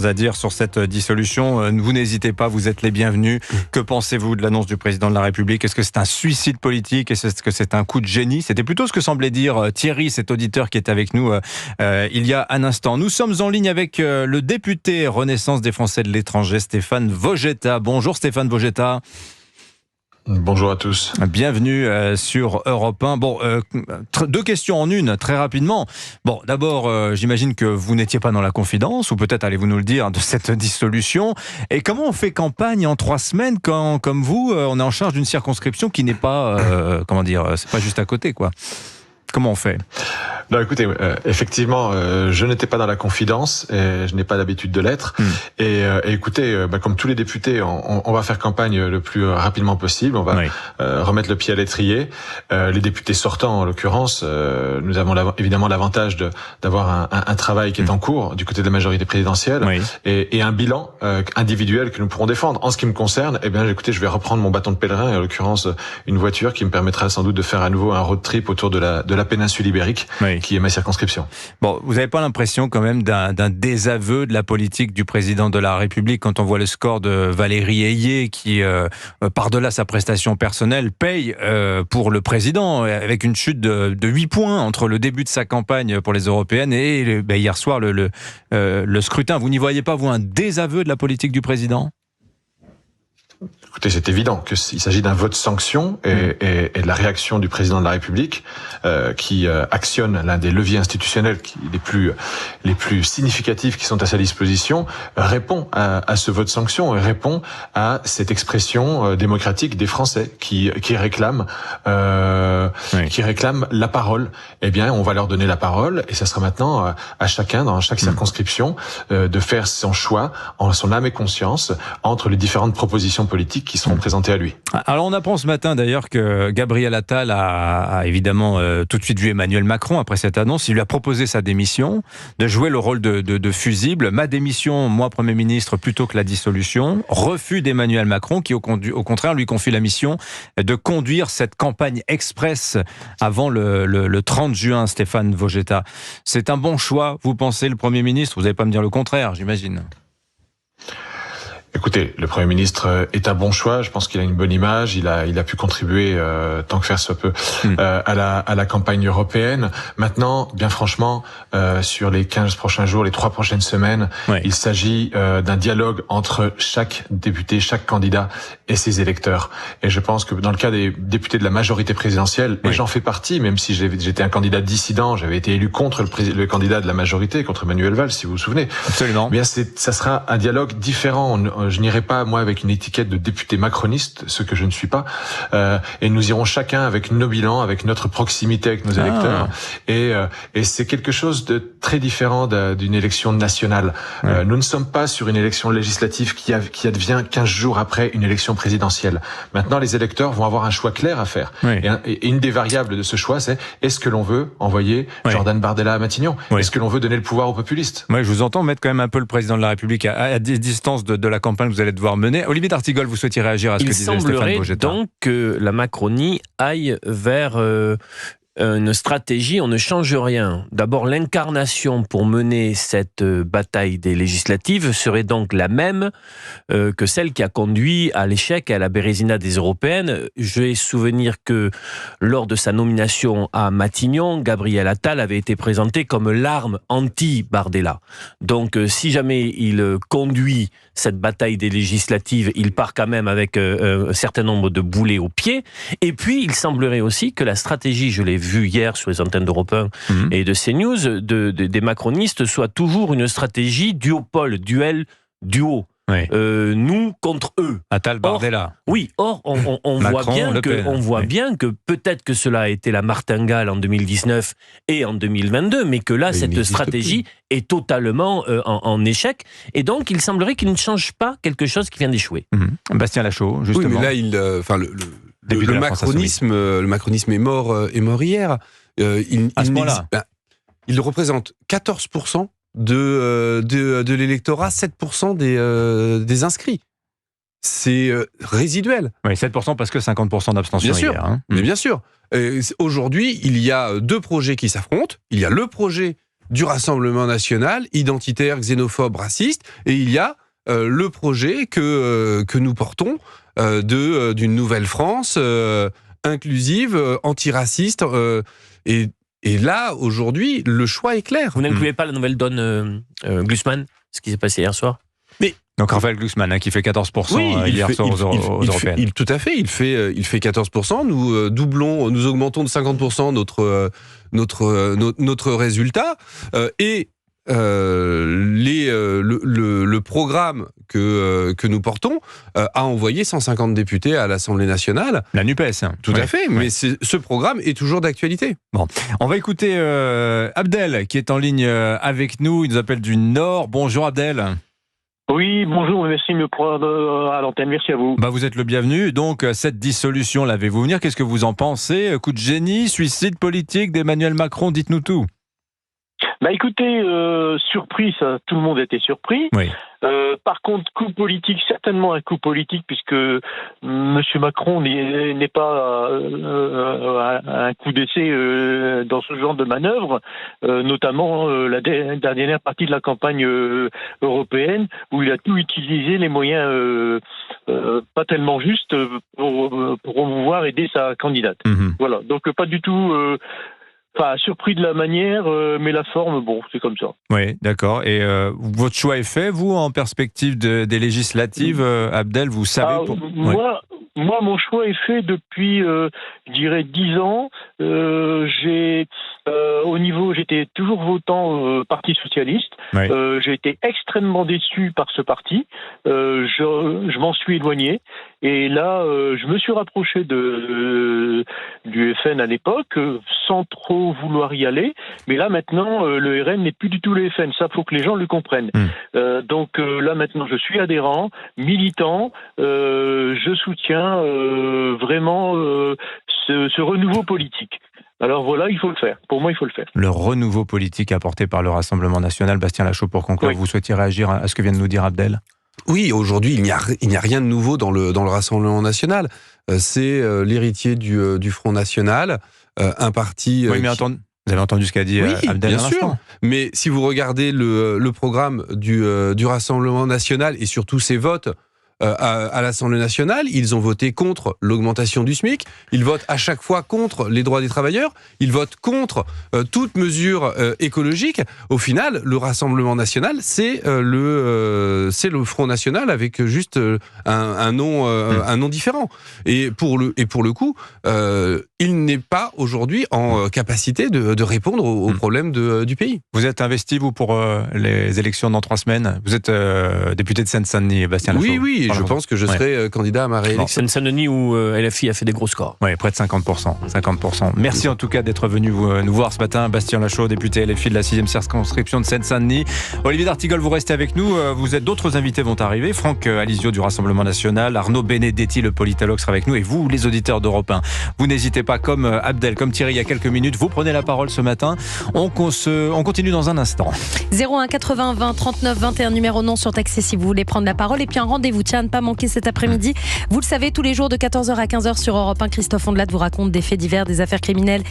À dire sur cette dissolution. Vous n'hésitez pas, vous êtes les bienvenus. Que pensez-vous de l'annonce du président de la République? Est-ce que c'est un suicide politique? Est-ce que c'est un coup de génie? C'était plutôt ce que semblait dire Thierry, cet auditeur qui est avec nous il y a un instant. Nous sommes en ligne avec le député Renaissance des Français de l'étranger, Stéphane Vojetta. Bonjour Stéphane Vojetta. Bonjour à tous. Bienvenue sur Europe 1. Bon, deux questions en une, très rapidement. Bon, d'abord, j'imagine que vous n'étiez pas dans la confidence, ou peut-être allez-vous nous le dire, de cette dissolution. Et comment on fait campagne en 3 semaines quand, comme vous, on est en charge d'une circonscription qui n'est pas, c'est pas juste à côté, quoi. Comment on fait? Non, écoutez, effectivement, je n'étais pas dans la confidence et je n'ai pas l'habitude de l'être. Et écoutez, comme tous les députés, on va faire campagne le plus rapidement possible. On va remettre le pied à l'étrier. Les députés sortants, en l'occurrence, nous avons évidemment l'avantage d'avoir un travail qui est en cours du côté de la majorité présidentielle et un bilan individuel que nous pourrons défendre. En ce qui me concerne, eh bien, écoutez, je vais reprendre mon bâton de pèlerin, et en l'occurrence une voiture qui me permettra sans doute de faire à nouveau un road trip autour de la péninsule ibérique. Qui est ma circonscription. Bon, vous n'avez pas l'impression quand même d'un désaveu de la politique du président de la République quand on voit le score de Valérie Ayé qui, par-delà sa prestation personnelle, paye pour le président avec une chute de 8 points entre le début de sa campagne pour les européennes et hier soir le scrutin. Vous n'y voyez pas, vous, un désaveu de la politique du président ? Écoutez, c'est évident qu'il s'agit d'un vote sanction et de la réaction du président de la République qui actionne l'un des leviers institutionnels les plus significatifs qui sont à sa disposition, répond à ce vote sanction et répond à cette expression démocratique des Français qui réclament la parole. Eh bien, on va leur donner la parole et ça sera maintenant à chacun dans chaque circonscription de faire son choix en son âme et conscience entre les différentes propositions politiques qui seront présentées à lui. Alors on apprend ce matin d'ailleurs que Gabriel Attal a évidemment tout de suite vu Emmanuel Macron après cette annonce. Il lui a proposé sa démission, de jouer le rôle de fusible. Ma démission, moi Premier ministre, plutôt que la dissolution. Refus d'Emmanuel Macron qui au contraire lui confie la mission de conduire cette campagne express avant le 30 juin, Stéphane Vojetta. C'est un bon choix, vous pensez, le Premier ministre? Vous n'allez pas me dire le contraire, j'imagine. Écoutez, le Premier ministre est un bon choix. Je pense qu'il a une bonne image. Il a pu contribuer tant que faire se peut à la campagne européenne. Maintenant, bien franchement, sur les 15 prochains jours, les 3 prochaines semaines, il s'agit d'un dialogue entre chaque député, chaque candidat et ses électeurs. Et je pense que dans le cas des députés de la majorité présidentielle, et j'en fais partie, même si j'étais un candidat dissident, j'avais été élu contre le candidat de la majorité, contre Manuel Valls, si vous vous souvenez. Absolument. Bien, ça sera un dialogue différent. Je n'irai pas, moi, avec une étiquette de député macroniste, ce que je ne suis pas. Et nous irons chacun avec nos bilans, avec notre proximité avec nos électeurs. Et c'est quelque chose de très différent d'une élection nationale. Nous ne sommes pas sur une élection législative qui advient 15 jours après une élection présidentielle. Maintenant, les électeurs vont avoir un choix clair à faire. Et une des variables de ce choix, c'est est-ce que l'on veut envoyer Jordan Bardella à Matignon? Est-ce que l'on veut donner le pouvoir aux populistes? Je vous entends mettre quand même un peu le président de la République à distance de la campagne que vous allez devoir mener. Olivier d'Artigol, vous souhaitiez réagir à ce que disait Stéphane Vojetta? Il semblerait donc que la Macronie aille vers une stratégie, on ne change rien. D'abord, l'incarnation pour mener cette bataille des législatives serait donc la même que celle qui a conduit à l'échec et à la bérésina des européennes. J'ai souvenir que lors de sa nomination à Matignon, Gabriel Attal avait été présenté comme l'arme anti-Bardella. Donc, si jamais il conduit cette bataille des législatives, il part quand même avec un certain nombre de boulets aux pieds. Et puis, il semblerait aussi que la stratégie, je l'ai vu hier sur les antennes d'Europe 1 et de CNews, des macronistes soit toujours une stratégie duopole, duel, duo. Nous contre eux. Attal Bardella. Or on voit bien que peut-être que cela a été la martingale en 2019 et en 2022, mais que là, cette stratégie est totalement en échec. Et donc, il semblerait qu'il ne change pas quelque chose qui vient d'échouer. Bastien Lachaud, justement. Oui, mais là, le macronisme est mort hier. À ce moment-là. Il représente 14% de l'électorat, 7% des inscrits. C'est résiduel. Oui, 7% parce que 50% d'abstention bien sûr, hier. Mais bien sûr. Aujourd'hui, il y a 2 projets qui s'affrontent. Il y a le projet du Rassemblement national, identitaire, xénophobe, raciste, et il y a le projet que nous portons d'une nouvelle France inclusive, antiraciste, et là, aujourd'hui, le choix est clair. Vous n'incluez pas la nouvelle donne Glucksmann, ce qui s'est passé hier soir? Donc Raphaël Glucksmann, qui fait 14% hier soir aux européennes. Tout à fait, il fait 14%. Nous augmentons de 50% notre résultat. Le programme que nous portons a envoyé 150 députés à l'Assemblée nationale. La NUPES. Tout à fait, mais ce programme est toujours d'actualité. Bon, on va écouter Abdel qui est en ligne avec nous. Il nous appelle du Nord. Bonjour Abdel. Oui, bonjour, merci de me prendre à l'antenne, merci à vous. Vous êtes le bienvenu. Donc, cette dissolution, l'avez-vous venir? Qu'est-ce que vous en pensez? Coup de génie, suicide politique d'Emmanuel Macron? Dites-nous tout. Écoutez, surpris, ça, tout le monde était surpris. Oui. Par contre, coup politique, certainement un coup politique, puisque M. Macron n'est pas un coup d'essai dans ce genre de manœuvre, notamment la dernière partie de la campagne européenne, où il a tout utilisé, les moyens pas tellement justes pour promouvoir, aider sa candidate. Voilà, donc pas du tout... surpris de la manière, mais la forme, bon, c'est comme ça. Oui, d'accord. Et votre choix est fait, vous, en perspective des législatives, Abdel, vous savez... Moi, mon choix est fait depuis, je dirais, 10 ans. J'étais toujours votant Parti socialiste. Oui. J'ai été extrêmement déçu par ce parti. Je m'en suis éloigné. Et là, je me suis rapproché du FN à l'époque, sans trop vouloir y aller. Mais là, maintenant, le RN n'est plus du tout le FN. Ça, faut que les gens le comprennent. Donc là, maintenant, je suis adhérent, militant. Je soutiens vraiment ce renouveau politique. Alors voilà, il faut le faire. Pour moi, il faut le faire. Le renouveau politique apporté par le Rassemblement national. Bastien Lachaud, pour conclure, vous souhaitiez réagir à ce que vient de nous dire Abdel? Oui, aujourd'hui, il n'y a rien de nouveau dans le Rassemblement national. C'est l'héritier du Front National, un parti... Oui, mais vous avez entendu ce qu'a dit Abdel à l'instant. Bien sûr. Mais si vous regardez le programme du Rassemblement national et surtout ses votes à l'Assemblée nationale, ils ont voté contre l'augmentation du SMIC, ils votent à chaque fois contre les droits des travailleurs, ils votent contre toute mesure écologique. Au final, le Rassemblement national, c'est le Front national avec juste un nom différent. Et pour le coup, il n'est pas aujourd'hui en capacité de répondre aux problèmes du pays. Vous êtes investi, vous, pour les élections dans 3 semaines? Vous êtes député de Seine-Saint-Denis, Bastien Lachaud. Oui, je pense que je serai candidat à ma réélection. Seine-Saint-Denis où LFI a fait des gros scores. Oui, près de 50%. Merci en tout cas d'être venu nous voir ce matin. Bastien Lachaud, député LFI de la 6e circonscription de Seine-Saint-Denis. Olivier d'Artigol, vous restez avec nous. D'autres invités vont arriver. Franck Alizio du Rassemblement national, Arnaud Benedetti, le politologue, sera avec nous. Et vous, les auditeurs d'Europe 1, vous n'hésitez pas, comme Abdel, comme Thierry il y a quelques minutes, vous prenez la parole ce matin. On continue dans un instant. 01 80 20 39 21, numéro non surtaxé si vous voulez prendre la parole. Et puis un rendez-vous, tiens, à ne pas manquer cet après-midi. Vous le savez, tous les jours de 14h à 15h sur Europe 1, Christophe Ondelat vous raconte des faits divers, des affaires criminelles